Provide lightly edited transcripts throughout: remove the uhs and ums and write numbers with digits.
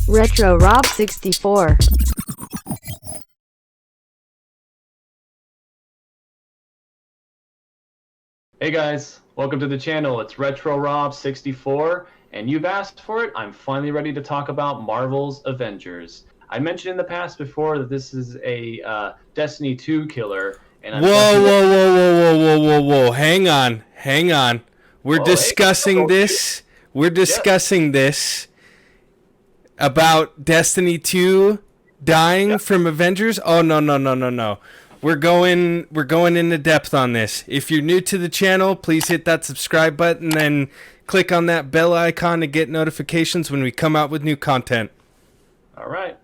Retro Rob 64. Hey guys, welcome to the channel. It's Retro Rob 64, and you've asked for it. I'm finally ready to talk about Marvel's Avengers. I mentioned in the past before that this is a Destiny 2 killer, and I'm Whoa, guessing that. whoa, whoa, whoa, whoa, whoa, whoa, whoa. Hang on. We're Oh, hey, discussing this. We're yeah, discussing this about Destiny 2 dying yeah. from Avengers. Oh, no. We're going into depth on this. If you're new to the channel, please hit that subscribe button and click on that bell icon to get notifications when we come out with new content. All right,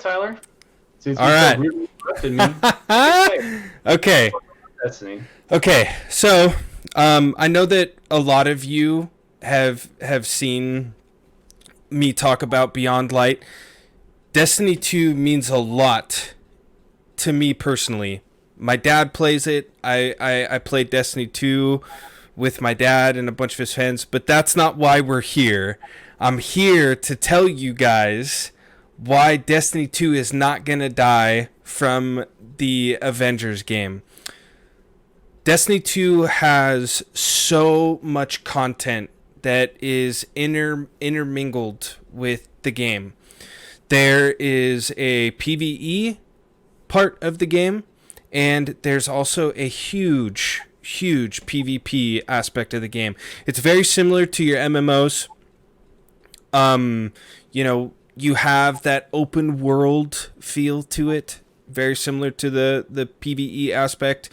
Tyler. Since All you so right. rudely interrupted me, Okay. Destiny. Okay, so I know that a lot of you have seen me talk about Beyond Light. Destiny 2 means a lot to me personally. My dad plays it. I played Destiny 2 with my dad and a bunch of his friends, but that's not why we're here. I'm here to tell you guys why Destiny 2 is not going to die from the Avengers game. Destiny 2 has so much content that is intermingled with the game. There is a PvE part of the game, and there's also a huge PvP aspect of the game. It's very similar to your MMOs. You have that open world feel to it, very similar to the PvE aspect.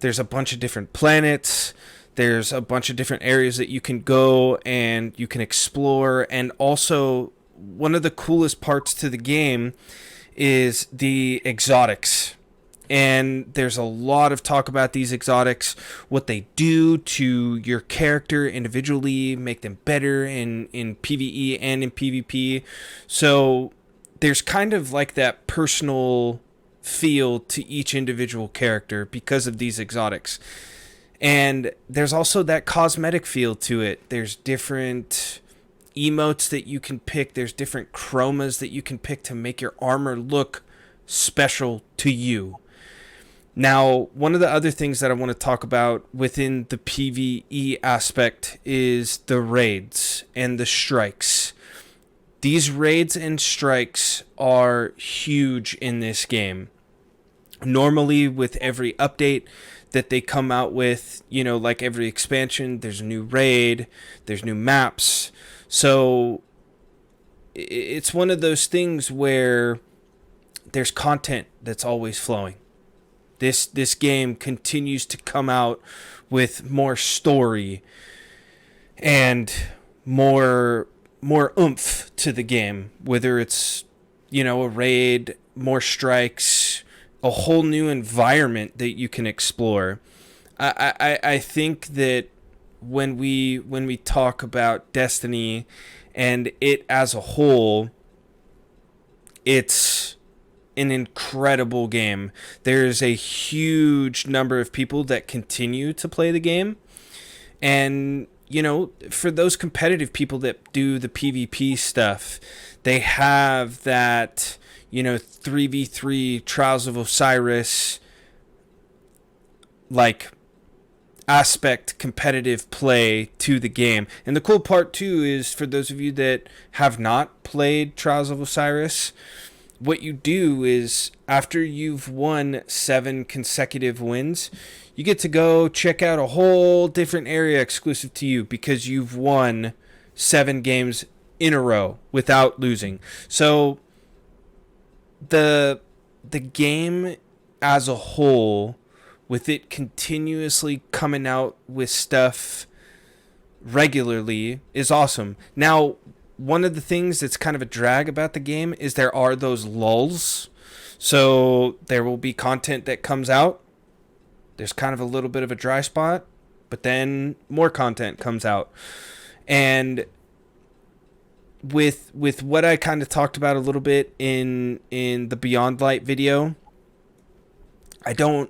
There's a bunch of different planets. There's a bunch of different areas that you can go and you can explore. And also, one of the coolest parts to the game is the exotics. And there's a lot of talk about these exotics, what they do to your character individually, make them better in PvE and in PvP. So there's kind of like that personal feel to each individual character because of these exotics. And there's also that cosmetic feel to it. There's different emotes that you can pick. There's different chromas that you can pick to make your armor look special to you. Now, one of the other things that I want to talk about within the PvE aspect is the raids and the strikes. These raids and strikes are huge in this game. Normally, with every update that they come out with, like every expansion, there's a new raid, there's new maps. So it's one of those things where there's content that's always flowing. This game continues to come out with more story and more oomph to the game, whether it's a raid, more strikes, a whole new environment that you can explore. I think that when we talk about Destiny and it as a whole, it's an incredible game. There's a huge number of people that continue to play the game. And, for those competitive people that do the PvP stuff, they have that, 3v3 Trials of Osiris, like, aspect competitive play to the game. And the cool part, too, is for those of you that have not played Trials of Osiris, what you do is after you've won 7 consecutive wins, you get to go check out a whole different area exclusive to you because you've won 7 games in a row without losing. So the game as a whole, with it continuously coming out with stuff regularly, is awesome. Now, one of the things that's kind of a drag about the game is there are those lulls. So there will be content that comes out. There's kind of a little bit of a dry spot, but then more content comes out. And with what I kind of talked about a little bit in the Beyond Light video, I don't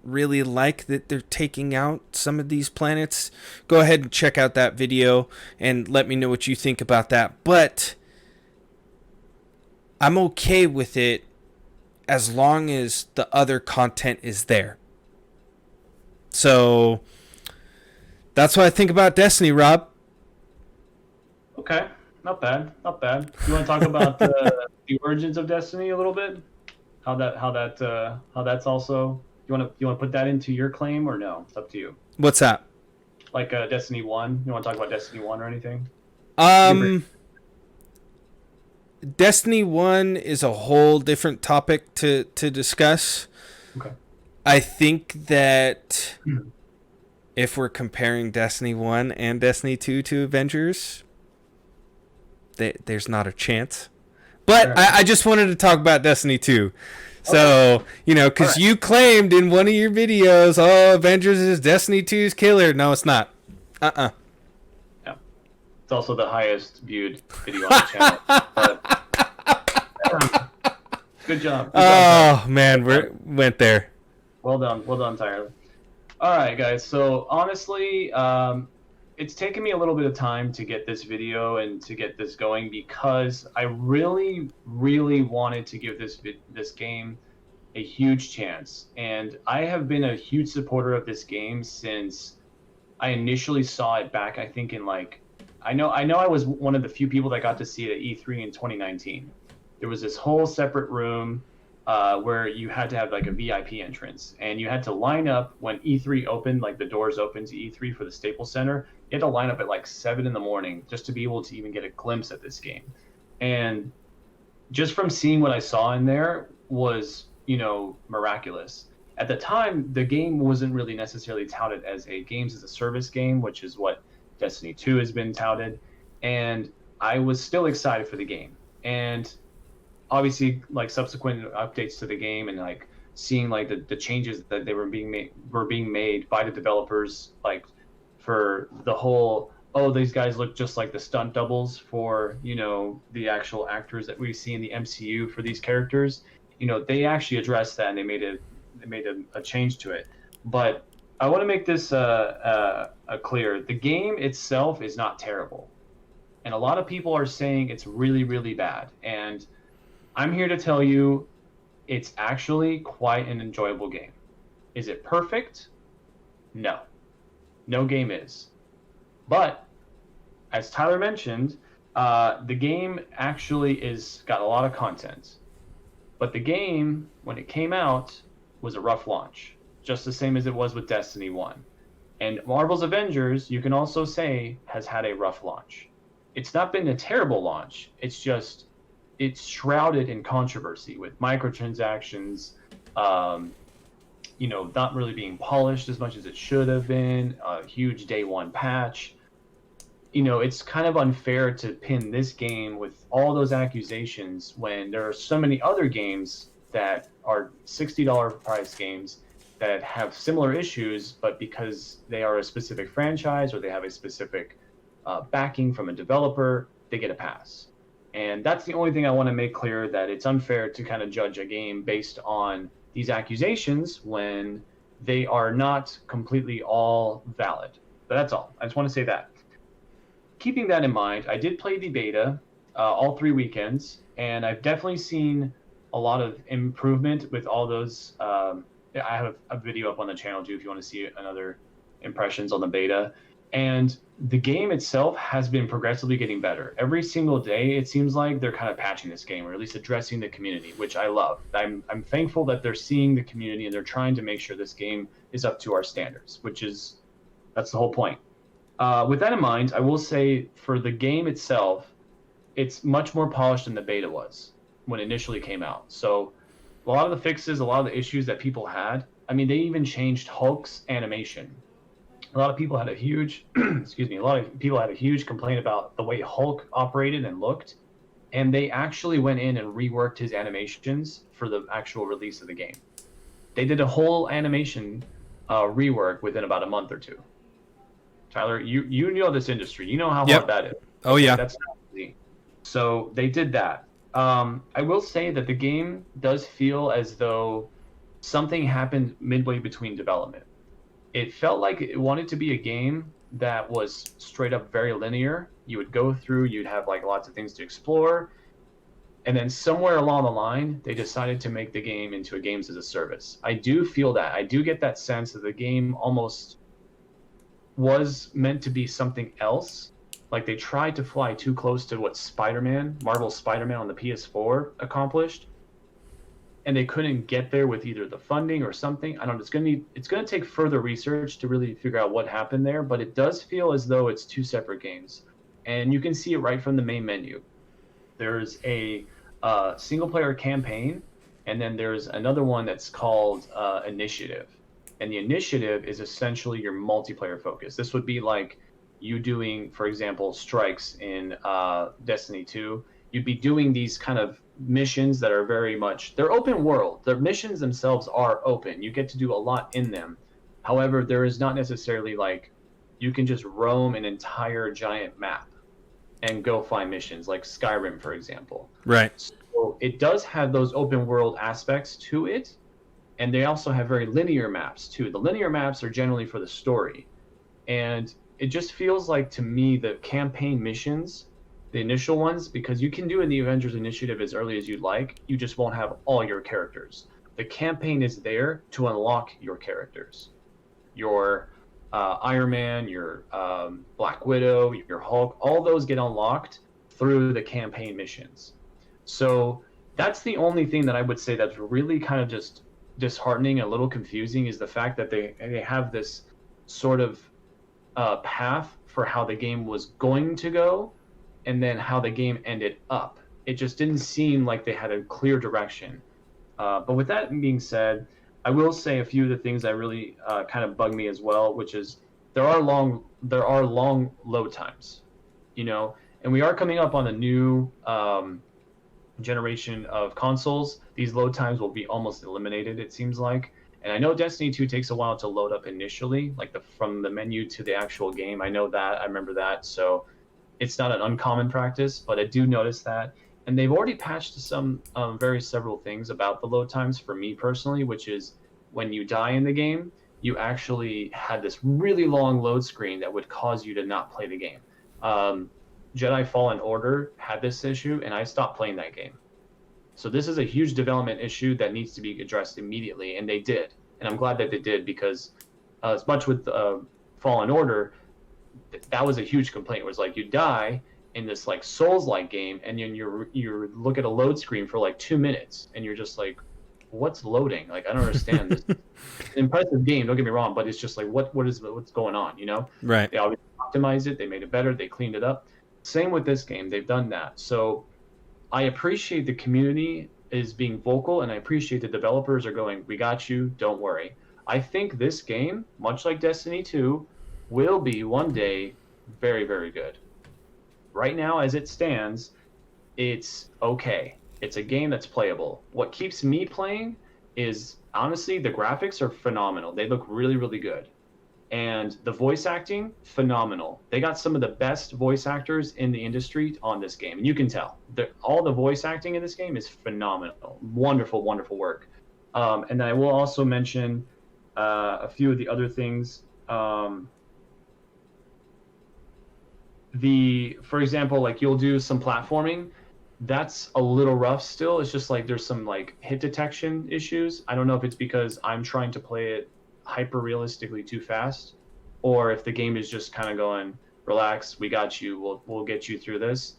really like that they're taking out some of these planets. Go ahead and check out that video and let me know what you think about that. But I'm okay with it as long as the other content is there. So that's what I think about Destiny, Rob. Okay, not bad, not bad. You want to talk about the origins of Destiny a little bit? How that's also you want to put that into your claim or no? It's up to you. What's that? Like Destiny 1. You want to talk about Destiny 1 or anything? Destiny 1 is a whole different topic to discuss. Okay. I think that if we're comparing Destiny 1 and Destiny 2 to Avengers, there's not a chance. But I just wanted to talk about Destiny 2. So, because you claimed in one of your videos, oh, Avengers is Destiny 2's killer. No, it's not. Yeah. It's also the highest viewed video on the channel. But, good job. Oh, man, we went there. Well done, Tyler. All right, guys. So honestly, it's taken me a little bit of time to get this video and to get this going because I really, really wanted to give this game a huge chance. And I have been a huge supporter of this game since I initially saw it back, I think in I know I was one of the few people that got to see it at E3 in 2019. There was this whole separate room where you had to have like a VIP entrance, and you had to line up when E3 opened, like the doors opened to E3 for the Staples Center. You had to line up at like 7 in the morning just to be able to even get a glimpse at this game. And just from seeing what I saw in there was, miraculous. At the time, the game wasn't really necessarily touted as a games as a service game, which is what Destiny 2 has been touted. And I was still excited for the game. And obviously, like subsequent updates to the game and like seeing like the changes that they were being made by the developers, like for the whole, oh, these guys look just like the stunt doubles for, the actual actors that we see in the MCU for these characters. They actually addressed that and they made a change to it. But I want to make this clear. The game itself is not terrible. And a lot of people are saying it's really, really bad. And I'm here to tell you it's actually quite an enjoyable game. Is it perfect? No. No game is. But, as Tyler mentioned, the game actually got a lot of content. But the game, when it came out, was a rough launch. Just the same as it was with Destiny 1. And Marvel's Avengers, you can also say, has had a rough launch. It's not been a terrible launch. It's just, it's shrouded in controversy with microtransactions, not really being polished as much as it should have been, a huge day one patch. It's kind of unfair to pin this game with all those accusations when there are so many other games that are $60 price games that have similar issues, but because they are a specific franchise or they have a specific backing from a developer, they get a pass. And that's the only thing I want to make clear, that it's unfair to kind of judge a game based on these accusations when they are not completely all valid. But that's all. I just want to say that. Keeping that in mind, I did play the beta all 3 weekends, and I've definitely seen a lot of improvement with all those. I have a video up on the channel too if you want to see another impressions on the beta. And the game itself has been progressively getting better. Every single day, it seems like they're kind of patching this game, or at least addressing the community, which I love. I'm thankful that they're seeing the community and they're trying to make sure this game is up to our standards, that's the whole point. With that in mind, I will say for the game itself, it's much more polished than the beta was when it initially came out. So a lot of the fixes, a lot of the issues that people had, they even changed Hulk's animation. A lot of people had a huge complaint about the way Hulk operated and looked, and they actually went in and reworked his animations for the actual release of the game. They did a whole animation rework within about a month or two. Tyler, you know this industry. You know how hard that is. Oh, yeah. That's not easy. So they did that. I will say that the game does feel as though something happened midway between development. It felt like it wanted to be a game that was straight up very linear. You would go through, you'd have like lots of things to explore. And then somewhere along the line, they decided to make the game into a games as a service. I do feel that. I do get that sense that the game almost was meant to be something else. Like they tried to fly too close to what Marvel's Spider-Man on the PS4 accomplished, and they couldn't get there with either the funding or something. I don't know. It's gonna take further research to really figure out what happened there, but it does feel as though it's two separate games, and you can see it right from the main menu. There's a single player campaign, and then there's another one that's called Initiative. And the Initiative is essentially your multiplayer focus. This would be like you doing, for example, strikes in Destiny 2. You'd be doing these kind of missions that are they're open world. The missions themselves are open. You get to do a lot in them. However, there is not necessarily like you can just roam an entire giant map and go find missions like Skyrim, for example. Right. So it does have those open world aspects to it, and they also have very linear maps too. The linear maps are generally for the story, and it just feels like to me the campaign missions, the initial ones, because you can do in the Avengers Initiative as early as you'd like, you just won't have all your characters. The campaign is there to unlock your characters. Your Iron Man, your Black Widow, your Hulk, all those get unlocked through the campaign missions. So that's the only thing that I would say that's really kind of just disheartening, a little confusing, is the fact that they have this sort of path for how the game was going to go, and then how the game ended up. It just didn't seem like they had a clear direction. But with that being said, I will say a few of the things that really kind of bug me as well, which is there are long load times, and we are coming up on a new generation of consoles. These load times will be almost eliminated, it seems like. And I know Destiny 2 takes a while to load up initially, like from the menu to the actual game. I know that. I remember that. So it's not an uncommon practice, but I do notice that. And they've already patched some several things about the load times for me personally, which is when you die in the game, you actually had this really long load screen that would cause you to not play the game. Jedi Fallen Order had this issue, and I stopped playing that game. So this is a huge development issue that needs to be addressed immediately, and they did. And I'm glad that they did, because as much with Fallen Order, that was a huge complaint. It was like you die in this like Souls-like game, and then you look at a load screen for like 2 minutes, and you're just like, what's loading? Like, I don't understand this. It's an impressive game, don't get me wrong, but it's just like what's going on, Right. They obviously optimized it, they made it better, they cleaned it up. Same with this game, they've done that. So I appreciate the community is being vocal, and I appreciate the developers are going, we got you, don't worry. I think this game, much like Destiny 2, will be one day very, very good. Right now, as it stands, it's okay. It's a game that's playable. What keeps me playing is, honestly, the graphics are phenomenal. They look really, really good. And the voice acting, phenomenal. They got some of the best voice actors in the industry on this game. And you can tell. All the voice acting in this game is phenomenal. Wonderful, wonderful work. And then I will also mention a few of the other things. For example, like you'll do some platforming. That's a little rough still. It's just like there's some like hit detection issues. I don't know if it's because I'm trying to play it hyper realistically too fast, or if the game is just kind of going, relax, we got you, we'll get you through this.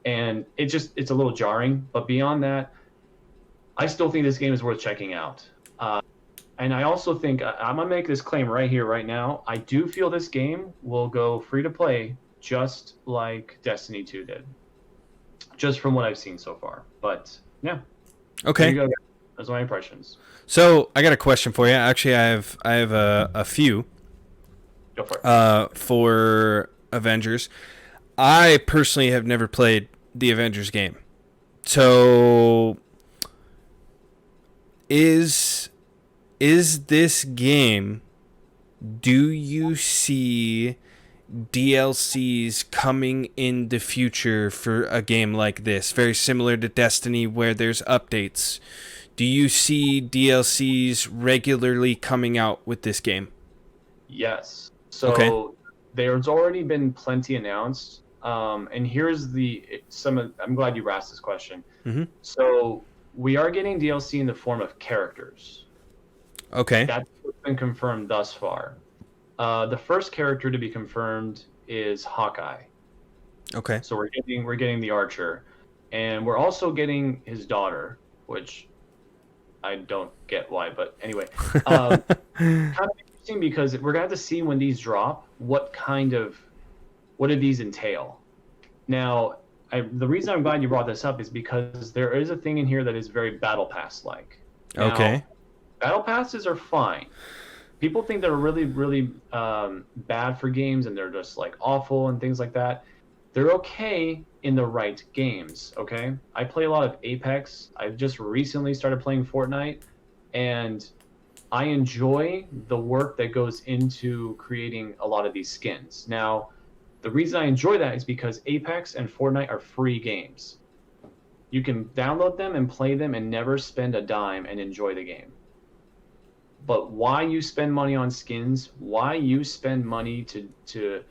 And it's a little jarring, but beyond that, I still think this game is worth checking out. And I also think I'm gonna make this claim right here, right now. I do feel this game will go free to play, just like Destiny 2 did, just from what I've seen so far. But yeah, Okay. there you go. Those are my impressions. So I got a question for you. Actually, I have a few. Go for it. For Avengers. I personally have never played the Avengers game. So is this game, do you see DLCs coming in the future for a game like this, very similar to Destiny where there's updates? Do you see DLCs regularly coming out with this game? Yes. So Okay. there's already been plenty announced. And here's I'm glad you asked this question. Mm-hmm. So we are getting DLC in the form of characters. Okay. That's what's been confirmed thus far. The first character to be confirmed is Hawkeye. Okay. So we're getting the Archer, and we're also getting his daughter, which I don't get why, but anyway, kind of interesting because we're gonna have to see when these drop what do these entail. Now, the reason I'm glad you brought this up is because there is a thing in here that is very Battle Pass like. Okay. Battle passes are fine. People think they're really, really bad for games and they're just like awful and things like that. They're okay in the right games, okay? I play a lot of Apex. I've just recently started playing Fortnite, and I enjoy the work that goes into creating a lot of these skins. Now, the reason I enjoy that is because Apex and Fortnite are free games. You can download them and play them and never spend a dime and enjoy the game. But why you spend money on skins, why you spend money to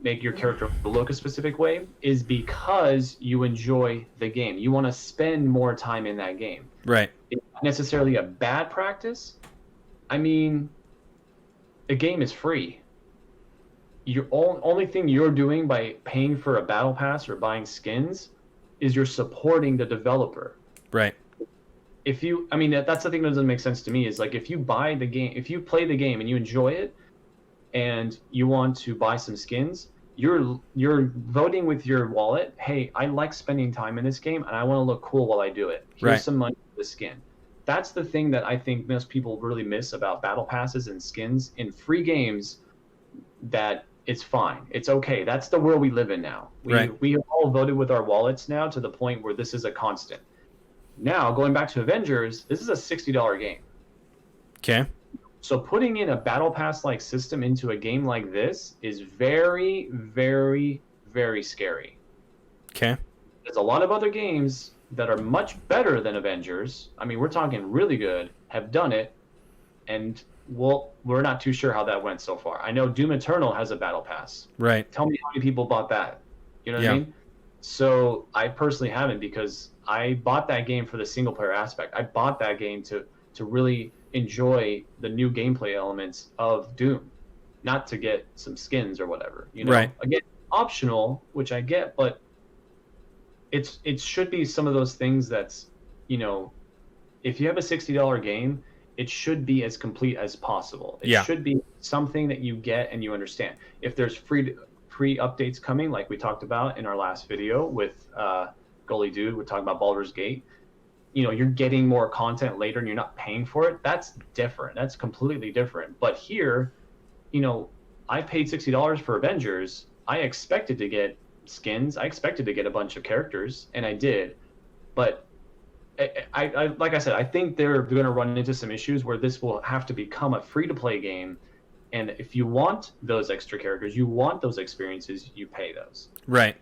make your character look a specific way is because you enjoy the game. You want to spend more time in that game. Right. It's not necessarily a bad practice. I mean, the game is free. Your only thing you're doing by paying for a battle pass or buying skins is you're supporting the developer. Right. I mean, that's the thing that doesn't make sense to me is like if you buy the game, if you play the game and you enjoy it, and you want to buy some skins, you're voting with your wallet. Hey, I like spending time in this game, and I want to look cool while I do it. Here's some money for the skin. That's the thing that I think most people really miss about battle passes and skins in free games. That it's fine, it's okay. That's the world we live in now. We have all voted with our wallets now to the point where this is a constant. Now going back to Avengers, this is a $60 game. Okay. So putting in a battle pass like system into a game like this is very, very, very scary. Okay. There's a lot of other games that are much better than Avengers. I mean, we're talking really good, have done it, and we're not too sure how that went so far. I know Doom Eternal has a battle pass. Right. Tell me how many people bought that. You know what I mean? So I personally haven't because I bought that game for the single player aspect. I bought that game to really enjoy the new gameplay elements of Doom, not to get some skins or whatever. You know, again, optional, which I get, but it should be some of those things that's, you know, if you have a $60 game, it should be as complete as possible. It should be something that you get and you understand. If there's free updates coming, like we talked about in our last video with Goaliedude, we're talking about Baldur's Gate. You know, you're getting more content later and you're not paying for it. That's different. That's completely different. But here, you know, I paid $60 for Avengers. I expected to get skins. I expected to get a bunch of characters, and I did. But I like I said, I think they're going to run into some issues where this will have to become a free-to-play game. And if you want those extra characters, you want those experiences, you pay those. Right.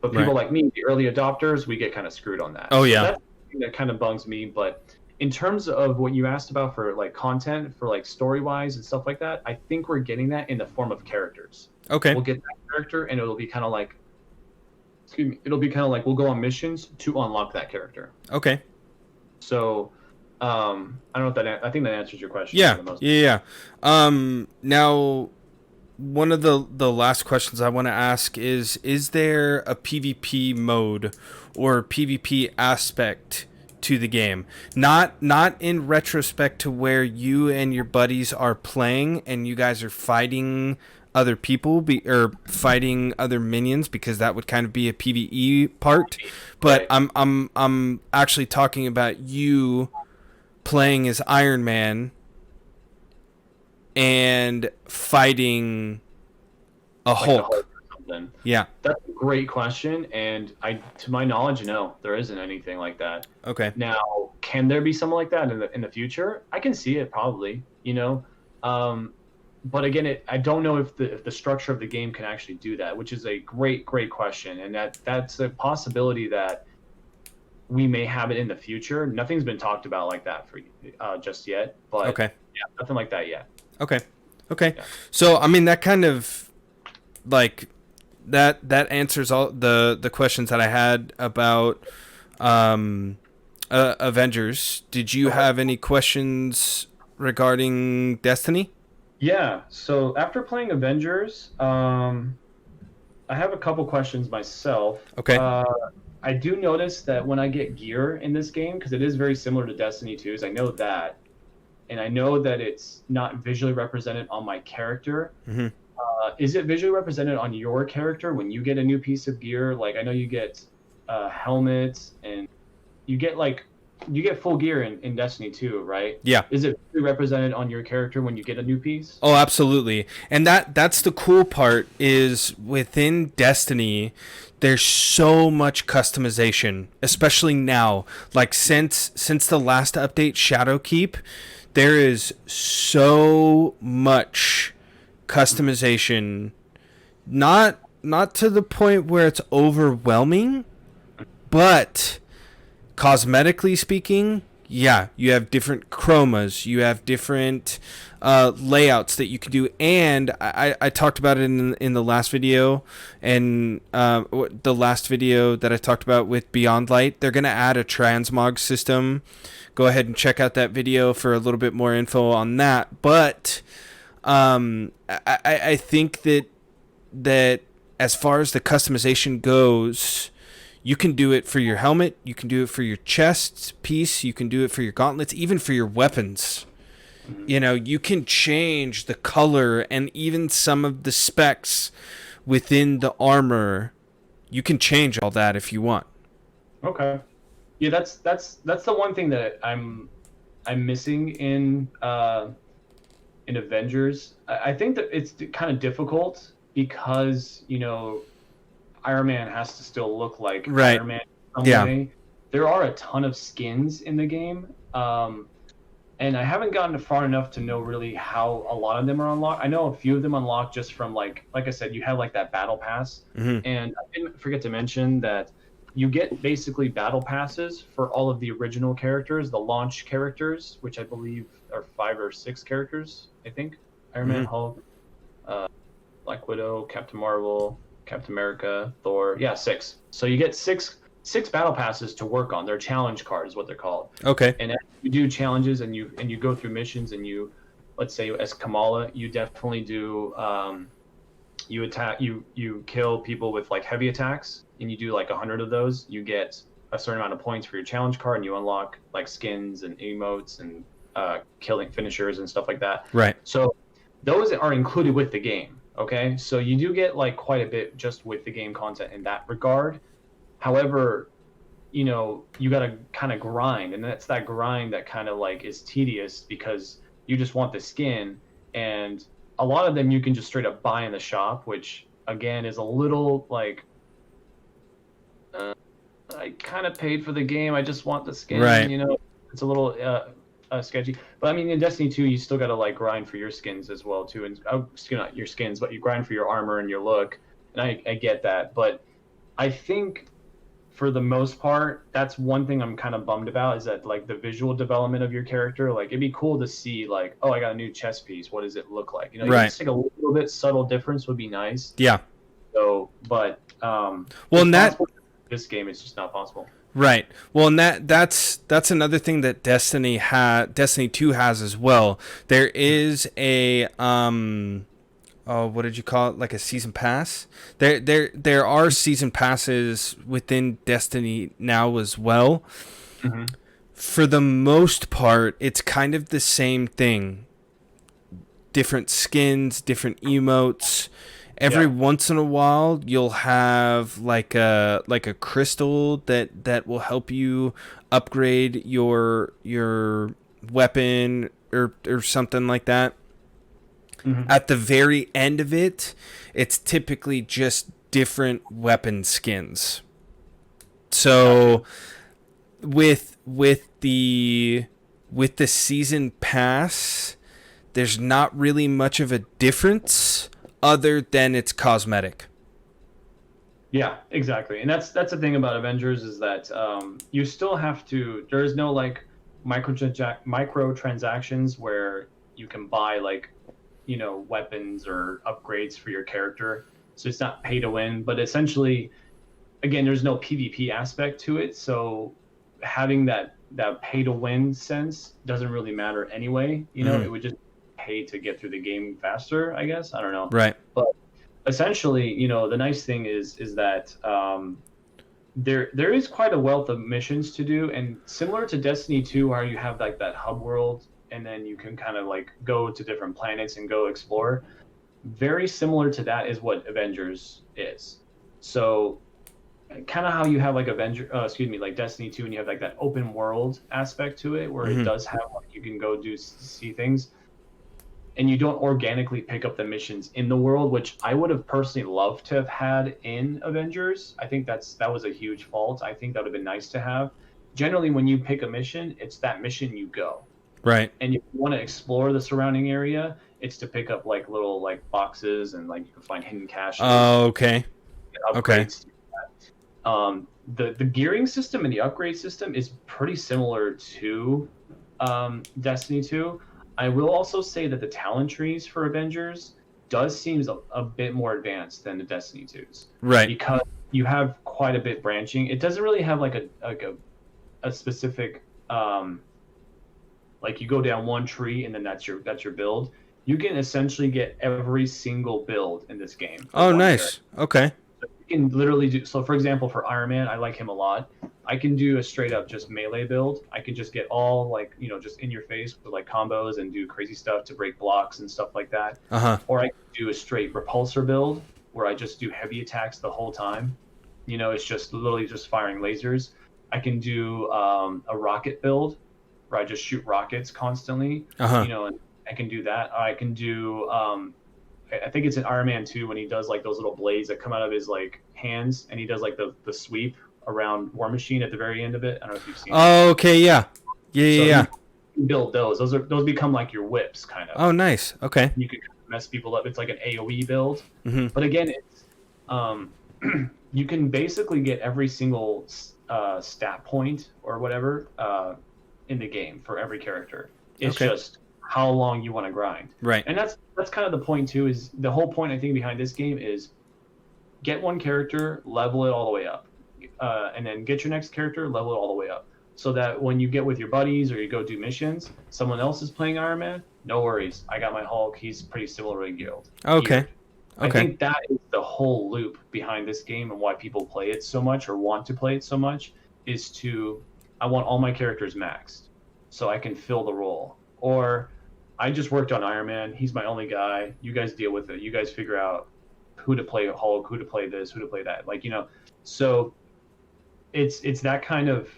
But people like me, the early adopters, we get kind of screwed on that. Oh, yeah. So that's the thing that kind of bugs me. But in terms of what you asked about for like content, for like story-wise and stuff like that, I think we're getting that in the form of characters. Okay. We'll get that character, and it'll be kind of like, it'll be kind of like we'll go on missions to unlock that character. Okay. So, I don't know if I think that answers your question. Yeah. Now, one of the last questions I want to ask is there a PvP mode or PvP aspect to the game? Not in retrospect to where you and your buddies are playing and you guys are fighting other people or fighting other minions, because that would kind of be a PvE part. But I'm actually talking about you playing as Iron Man and fighting a Hulk. Or something. Yeah, that's a great question, and to my knowledge, no, there isn't anything like that. Okay. Now, can there be something like that in the future? I can see it probably. You know, but again, I don't know if the structure of the game can actually do that, which is a great question, and that's a possibility that we may have it in the future. Nothing's been talked about like that for just yet, but yeah, nothing like that yet. Okay. Yeah. So I mean, that kind of like that answers all the questions that I had about Avengers. Did you have any questions regarding Destiny? Yeah. So after playing Avengers, I have a couple questions myself. Okay. I do notice that when I get gear in this game, because it is very similar to Destiny 2's, I know that, and I know that it's not visually represented on my character. Mm-hmm. Is it visually represented on your character when you get a new piece of gear? Like I know you get helmets and you get full gear in Destiny 2, right? Yeah. Is it visually represented on your character when you get a new piece? Oh, absolutely. And that's the cool part is within Destiny, there's so much customization, especially now. Like since the last update, Shadowkeep, there is so much customization. Not to the point where it's overwhelming, but cosmetically speaking, yeah, you have different chromas, you have different layouts that you can do, and I talked about it in the last video, and the last video that I talked about with Beyond Light, they're gonna add a transmog system. Go ahead and check out that video for a little bit more info on that. But I think that as far as the customization goes, you can do it for your helmet, you can do it for your chest piece, you can do it for your gauntlets, even for your weapons. You know, you can change the color and even some of the specs within the armor. You can change all that if you want. Okay. Yeah, that's the one thing that I'm missing in Avengers. I think that it's kind of difficult because, you know, Iron Man has to still look like right. Iron Man in some way. There are a ton of skins in the game, and I haven't gotten far enough to know really how a lot of them are unlocked. I know a few of them unlock just from like I said, you have like that battle pass, and I didn't forget to mention that you get basically battle passes for all of the original characters, the launch characters, which I believe are 5 or 6 characters. I think Iron Man, Hulk, Black Widow, Captain Marvel, Captain America, Thor. Yeah, 6. So you get six battle passes to work on. They're challenge cards, what they're called. Okay. And as you do challenges and you go through missions and you, let's say as Kamala, you definitely do you attack you kill people with like heavy attacks and you do like 100 of those, you get a certain amount of points for your challenge card and you unlock like skins and emotes and killing finishers and stuff like that. Right. So those are included with the game. Okay, so you do get like quite a bit just with the game content in that regard. However, you know, you got to kind of grind, and that's that grind that kind of like is tedious because you just want the skin, and a lot of them you can just straight up buy in the shop, which again is a little like I kind of paid for the game, I just want the skin. Right. You know, it's a little sketchy, but I mean in Destiny 2 you still got to like grind for your skins as well too, and not your skins, but you grind for your armor and your look, and I get that, but I think for the most part that's one thing I'm kind of bummed about is that like the visual development of your character, like it'd be cool to see like, oh, I got a new chest piece, what does it look like, you know, right. Just like a little bit subtle difference would be nice. Yeah. So but well, in that this game it's just not possible. Right. Well, and that's another thing that Destiny 2 has as well. There is a what did you call it? Like a season pass? There are season passes within Destiny now as well. Mm-hmm. For the most part, it's kind of the same thing. Different skins, different emotes. Every once in a while, you'll have like a crystal that will help you upgrade your weapon or something like that. Mm-hmm. At the very end of it, it's typically just different weapon skins. So with the season pass, there's not really much of a difference other than it's cosmetic. Yeah, exactly. And that's the thing about Avengers is that you still have to, there is no like microtransactions where you can buy like, you know, weapons or upgrades for your character. so it's not pay to win. But essentially, again, there's no PvP aspect to it, so having that pay to win sense doesn't really matter anyway. You know, it would just pay to get through the game faster, I guess. I don't know. Right. But essentially, you know, the nice thing is that there is quite a wealth of missions to do, and similar to Destiny 2, where you have like that hub world, and then you can kind of like go to different planets and go explore. Very similar to that is what Avengers is. So kind of how you have like like Destiny 2, and you have like that open world aspect to it, where it does have like you can go see things, and you don't organically pick up the missions in the world, which I would have personally loved to have had in Avengers. I think that was a huge fault. I think that would have been nice to have. Generally, when you pick a mission, it's that mission you go. Right. And if you want to explore the surrounding area, it's to pick up like little like boxes, and like you can find hidden caches. Oh, okay. Okay. The gearing system and the upgrade system is pretty similar to Destiny 2. I will also say that the talent trees for Avengers does seem a bit more advanced than the Destiny 2s. Right. Because you have quite a bit branching. It doesn't really have like a specific like you go down one tree and then that's your build. You can essentially get every single build in this game. Oh, nice. Okay. So you can literally do, so for example, for Iron Man, I like him a lot. I can do a straight up just melee build. I can just get all like, you know, just in your face with like combos and do crazy stuff to break blocks and stuff like that. Or I can do a straight repulsor build where I just do heavy attacks the whole time. You know, it's just literally just firing lasers. I can do a rocket build where I just shoot rockets constantly. You know, and I can do that. I can do I think it's in Iron Man 2 when he does like those little blades that come out of his like hands, and he does like the sweep around War Machine at the very end of it. I don't know if you've seen it. Okay, yeah. Yeah. You build those. Those become like your whips, kind of. Oh, nice. Okay. You can mess people up. It's like an AoE build. But again, it's you can basically get every single stat point or whatever in the game for every character. It's just how long you want to grind. Right. And that's kind of the point too. Is the whole point I think behind this game is get one character, level it all the way up. And then get your next character, level it all the way up. So that when you get with your buddies or you go do missions, someone else is playing Iron Man, no worries. I got my Hulk. He's pretty similar to Guild. Okay. I think that is the whole loop behind this game, and why people play it so much or want to play it so much is I want all my characters maxed so I can fill the role. Or I just worked on Iron Man. He's my only guy. You guys deal with it. You guys figure out who to play Hulk, who to play this, who to play that. Like, you know, so it's that kind of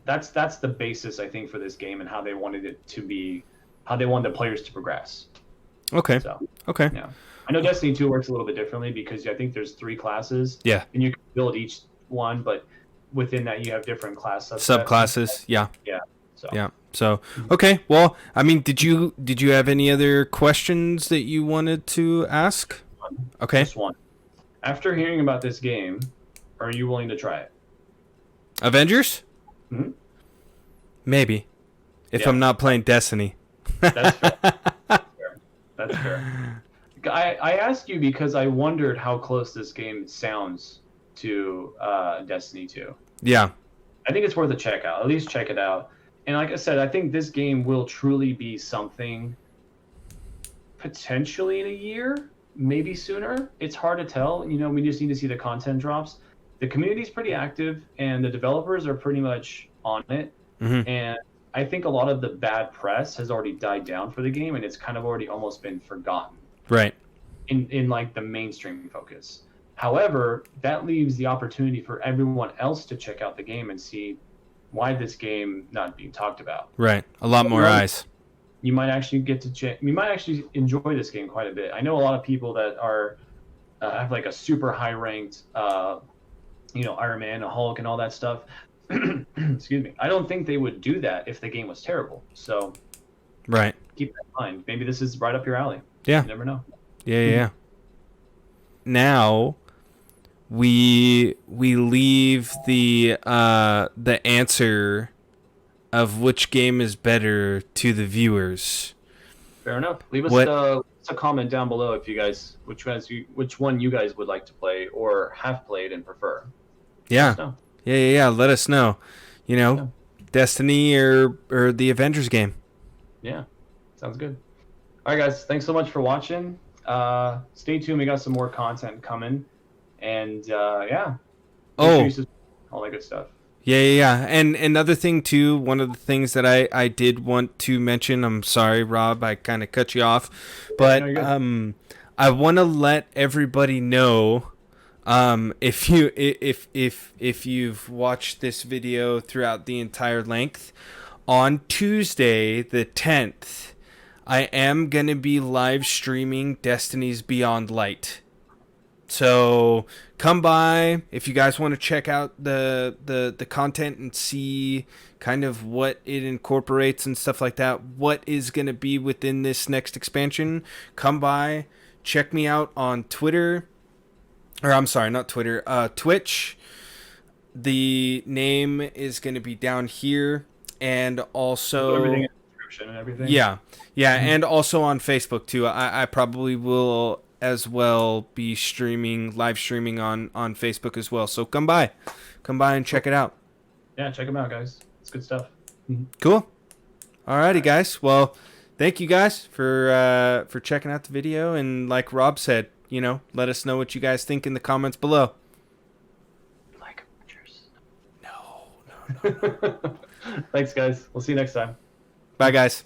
that's the basis I think for this game, and how they wanted it to be, how they wanted the players to progress. Okay. So, okay. Yeah. I know Destiny 2 works a little bit differently because I think there's 3 classes. Yeah. And you can build each one, but within that you have different subclasses. Yeah. Yeah. So. Yeah. So, okay. Well, I mean, did you have any other questions that you wanted to ask? Okay. Just one. After hearing about this game, are you willing to try it? Avengers? Maybe. If I'm not playing Destiny. That's fair. That's fair. I asked you because I wondered how close this game sounds to Destiny 2. Yeah. I think it's worth a check out. At least check it out. And like I said, I think this game will truly be something potentially in a year, maybe sooner. It's hard to tell. You know, we just need to see the content drops. The community's pretty active, and the developers are pretty much on it. And I think a lot of the bad press has already died down for the game, and it's kind of already almost been forgotten. Right. In like the mainstream focus. However, that leaves the opportunity for everyone else to check out the game and see why this game not being talked about. Right. A lot more eyes. You might actually get to you might actually enjoy this game quite a bit. I know a lot of people that are have like a super high ranked you know, Iron Man, a Hulk, and all that stuff. Excuse me. I don't think they would do that if the game was terrible. So right. Keep that in mind. Maybe this is right up your alley. Yeah. You never know. Yeah. Now we leave the answer of which game is better to the viewers. Fair enough. Leave us a comment down below if you guys which one you guys would like to play or have played and prefer. Yeah. Let us know. Yeah. Let us know. Yeah. Destiny or the Avengers game. Yeah, sounds good. All right, guys, thanks so much for watching. Stay tuned. We got some more content coming, and yeah. Make sure you all that good stuff. Yeah. And another thing too, one of the things that I did want to mention, I'm sorry, Rob, I kind of cut you off, but I want to let everybody know, if you've watched this video throughout the entire length, on Tuesday the 10th, I am going to be live streaming Destiny's Beyond Light. So come by if you guys want to check out the content and see kind of what it incorporates and stuff like that. What is going to be within this next expansion? Come by, check me out on Twitter, or I'm sorry, not Twitter, Twitch. The name is going to be down here, and also everything in the description and everything. Yeah, and also on Facebook too. I probably will as well be live streaming on Facebook as well. So come by and check it out. Yeah, check them out, guys. It's good stuff. Cool. Alrighty, guys. Well, thank you guys for checking out the video, and like Rob said, let us know what you guys think in the comments below. Like Avengers. No. Thanks, guys. We'll see you next time. Bye, guys.